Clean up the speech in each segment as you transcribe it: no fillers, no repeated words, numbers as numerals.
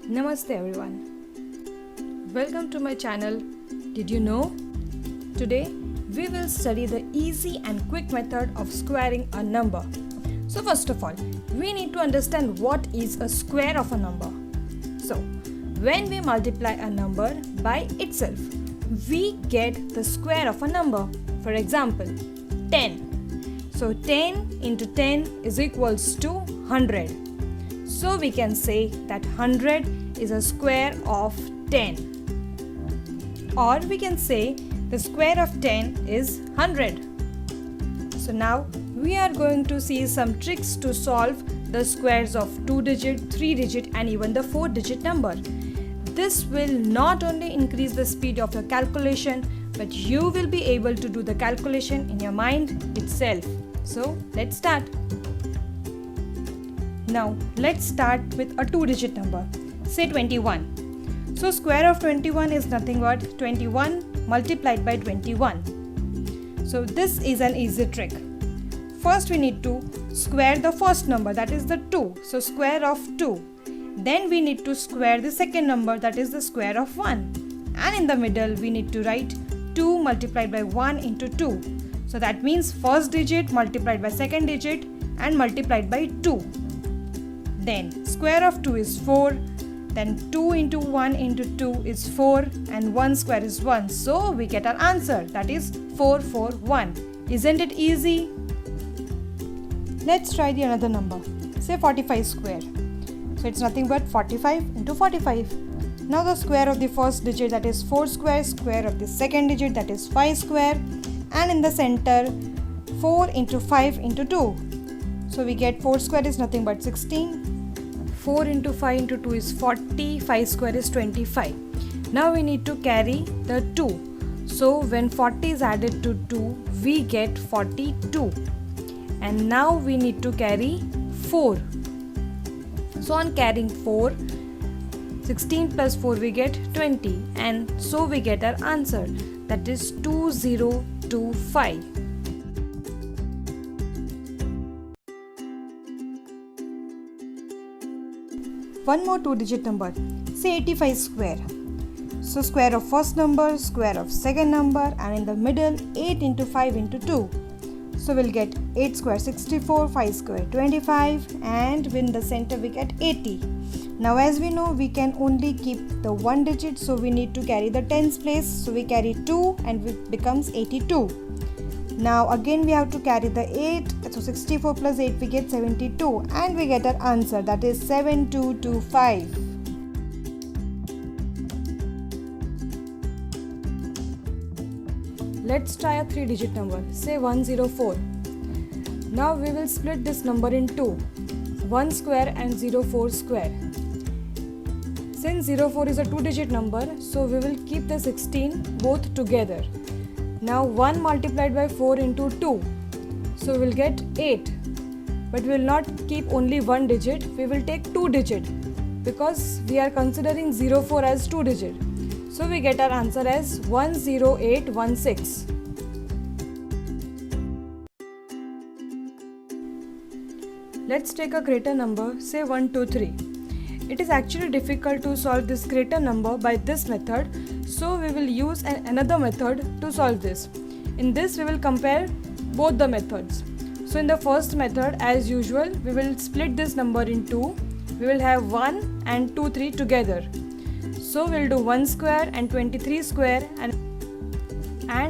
Namaste everyone. Welcome to my channel. Did you know? Today we will study the easy and quick method of squaring a number. So first of all, we need to understand what is a square of a number. So when we multiply a number by itself, we get the square of a number. For example, 10. So 10 into 10 is equals to 100. So we can say that 100 is a square of 10. Or we can say the square of 10 is 100. So now we are going to see some tricks to solve the squares of 2-digit, 3-digit and even the 4-digit number. This will not only increase the speed of your calculation, but you will be able to do the calculation in your mind itself. So let's start. Now let's start with a 2-digit number, say 21. So square of 21 is nothing but 21 multiplied by 21. So this is an easy trick. First we need to square the first number, that is the 2. So square of 2. Then we need to square the second number, that is the square of 1. And in the middle we need to write 2 multiplied by 1 into 2. So that means first digit multiplied by second digit and multiplied by 2. Then square of 2 is 4. Then 2 into 1 into 2 is 4 and 1 square is 1. So we get our answer, that is 441. Isn't it easy? Let's try the another number, say 45 square. So it's nothing but 45 into 45. Now the square of the first digit, that is 4 square, square of the second digit, that is 5 square, and in the center 4 into 5 into 2. So we get 4 square is nothing but 16. 4 into 5 into 2 is 40, 5 square is 25. Now we need to carry the 2. So when 40 is added to 2, we get 42. And now we need to carry 4. So on carrying 4, 16 plus 4 we get 20. And so we get our answer, that is 2025. One more 2-digit number, say 85 square. So square of first number, square of second number, and in the middle 8 into 5 into 2. So we'll get 8 square 64, 5 square 25, and in the center we get 80. Now as we know, we can only keep the one digit, so we need to carry the tens place. So we carry 2 and it becomes 82. Now again we have to carry the 8, so 64 plus 8 we get 72, and we get our answer, that is 7225. Let's try a 3-digit number, say 104. Now we will split this number in two, 1 square and 04 square. Since 04 is a 2-digit number, so we will keep the 16 both together. Now 1 multiplied by 4 into 2, so we'll get 8. But we will not keep only one digit, we will take 2 digit because we are considering 04 as 2 digit. So we get our answer as 10816. Let's take a greater number, say 123. It is actually difficult to solve this greater number by this method, so we will use another method to solve this. In this we will compare both the methods. So in the first method, as usual, we will split this number in two. We will have 1 and 2, 3 together. So we'll do 1 square and 23 square, and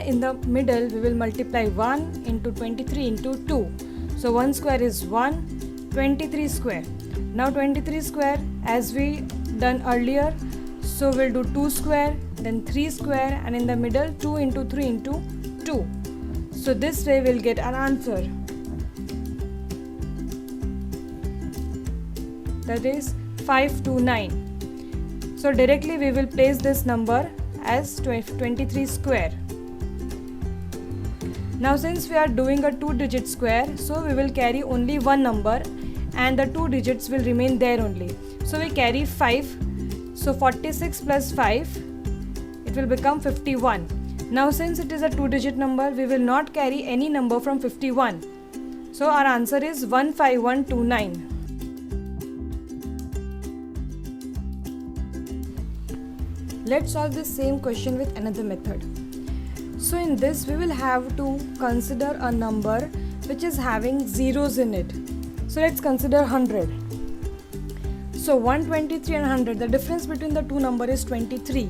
in the middle we will multiply 1 into 23 into 2. So 1 square is 1, 23 square. Now 23 square as we done earlier, so we'll do 2 square, then 3 square, and in the middle 2 into 3 into 2. So this way we'll get our answer, that is 529. So directly we will place this number as 23 square. Now since we are doing a 2-digit square, so we will carry only one number and the 2 digits will remain there only. So we carry 5. So 46 plus 5, it will become 51. Now since it is a 2-digit number, we will not carry any number from 51. So our answer is 15129. Let's solve this same question with another method. So in this we will have to consider a number which is having zeros in it. So let's consider 100. So 123 and 100, the difference between the two numbers is 23.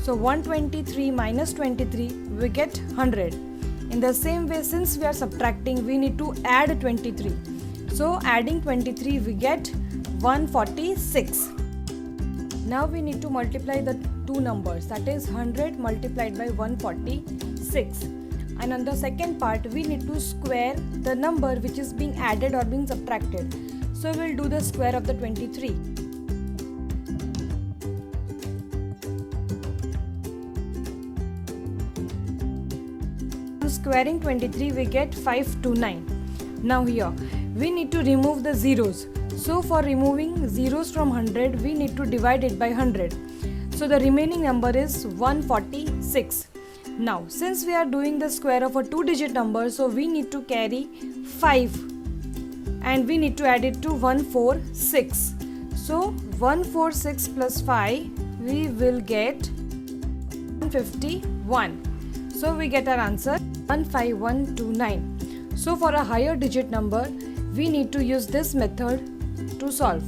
So 123 minus 23, we get 100. In the same way, since we are subtracting, we need to add 23. So adding 23, we get 146. Now we need to multiply the two numbers, that is 100 multiplied by 146. And on the second part, we need to square the number which is being added or being subtracted. So we'll do the square of the 23. Squaring 23, we get 529. Now here we need to remove the zeros. So for removing zeros from 100, we need to divide it by 100. So the remaining number is 146. Now since we are doing the square of a two-digit number, so we need to carry 5 and we need to add it to 146. So 146 plus 5, we will get 151. So we get our answer 15129. So for a higher digit number, we need to use this method to solve.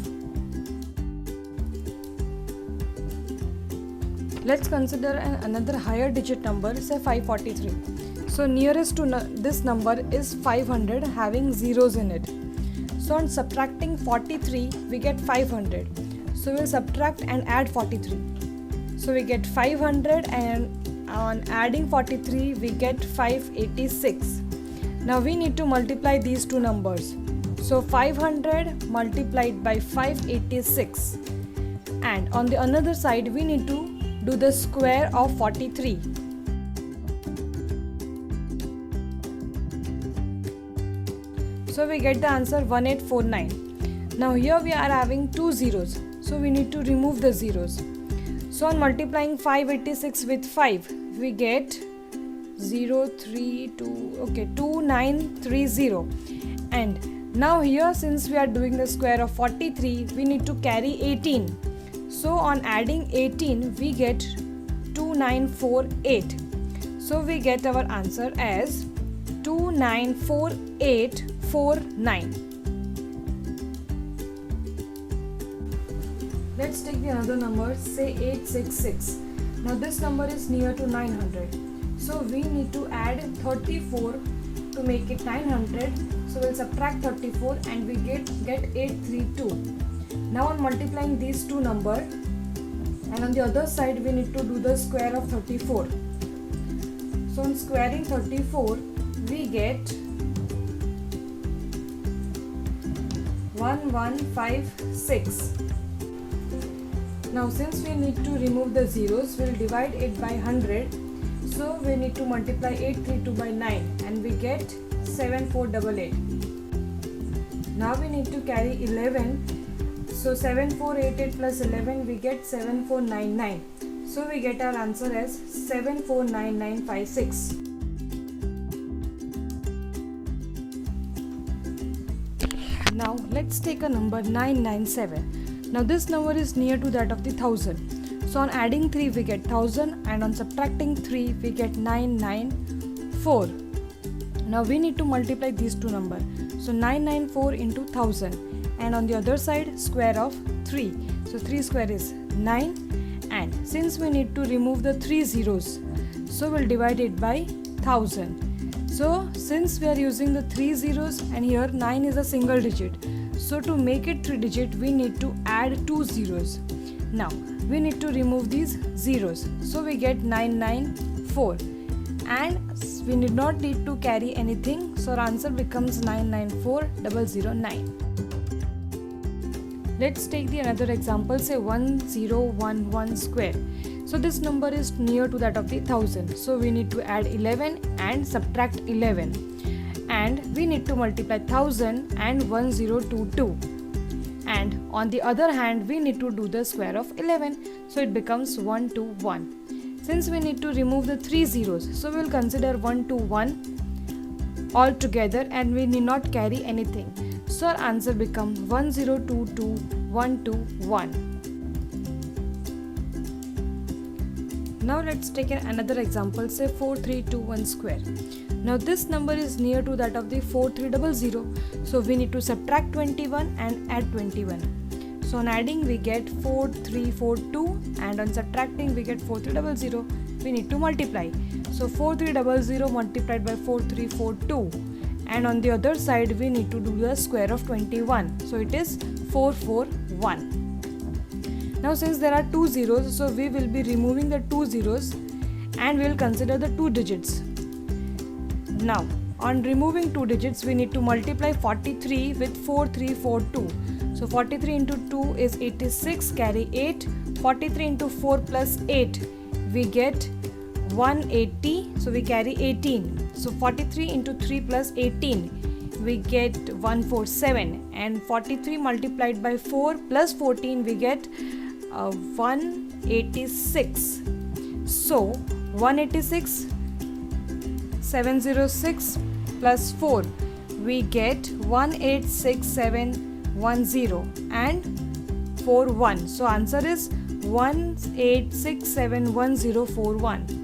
Let's consider another higher digit number, say 543. So nearest to this number is 500 having zeros in it. So on subtracting 43, we get 500. So we'll subtract and add 43. So we get 500 and on adding 43, we get 586. Now we need to multiply these two numbers. So 500 multiplied by 586. And on the another side, we need to do the square of 43. So we get the answer 1849. Now here we are having two zeros. So we need to remove the zeros. So on multiplying 586 with 5, we get 2930. And now here, since we are doing the square of 43, we need to carry 18. So on adding 18, we get 2948. So we get our answer as 294849. Let's take the another number, say 866. Now this number is near to 900. So we need to add 34 to make it 900. So we'll subtract 34 and we get 832. Now on multiplying these two numbers, and on the other side we need to do the square of 34. So on squaring 34, we get 1156. Now since we need to remove the zeros, we'll divide it by 100. So we need to multiply 832 by 9 and we get 7488. Now we need to carry 11. So 7488 plus 11, we get 7499. So we get our answer as 749956. Now let's take a number 997. Now this number is near to that of the 1000. So on adding 3, we get 1000 and on subtracting 3, we get 994. Now we need to multiply these two numbers. So 994 into 1000 and on the other side square of 3. So 3 square is 9 and since we need to remove the 3 zeros, so we'll divide it by 1000. So since we are using the 3 zeros and here 9 is a single digit. So to make it 3 digit, we need to add 2 zeros. Now we need to remove these zeros. So we get 994 and we did not need to carry anything. So our answer becomes 994009. Let's take the another example, say 1011 square. So this number is near to that of the 1000. So we need to add 11 and subtract 11. And we need to multiply 1000 and 1022. And on the other hand, we need to do the square of 11. So it becomes 121. Since we need to remove the 3 zeros, so we will consider 121 all together and we need not carry anything. So our answer becomes 1022121. Now let's take another example, say 4321 square. Now this number is near to that of the 4300, so we need to subtract 21 and add 21. So on adding we get 4342 and on subtracting we get 4300. We need to multiply. So 4300 multiplied by 4342, and on the other side we need to do the square of 21. So it is 441. Now since there are two zeros, so we will be removing the two zeros and we will consider the two digits. Now on removing two digits we need to multiply 43 with 4342. So 43 into 2 is 86, carry 8. 43 into 4 plus 8 we get 180, so we carry 18. So 43 into 3 plus 18 we get 147, and 43 multiplied by 4 plus 14 we get 186. So 186, 706 plus 4 we get 186710 and 41. So answer is 18671041.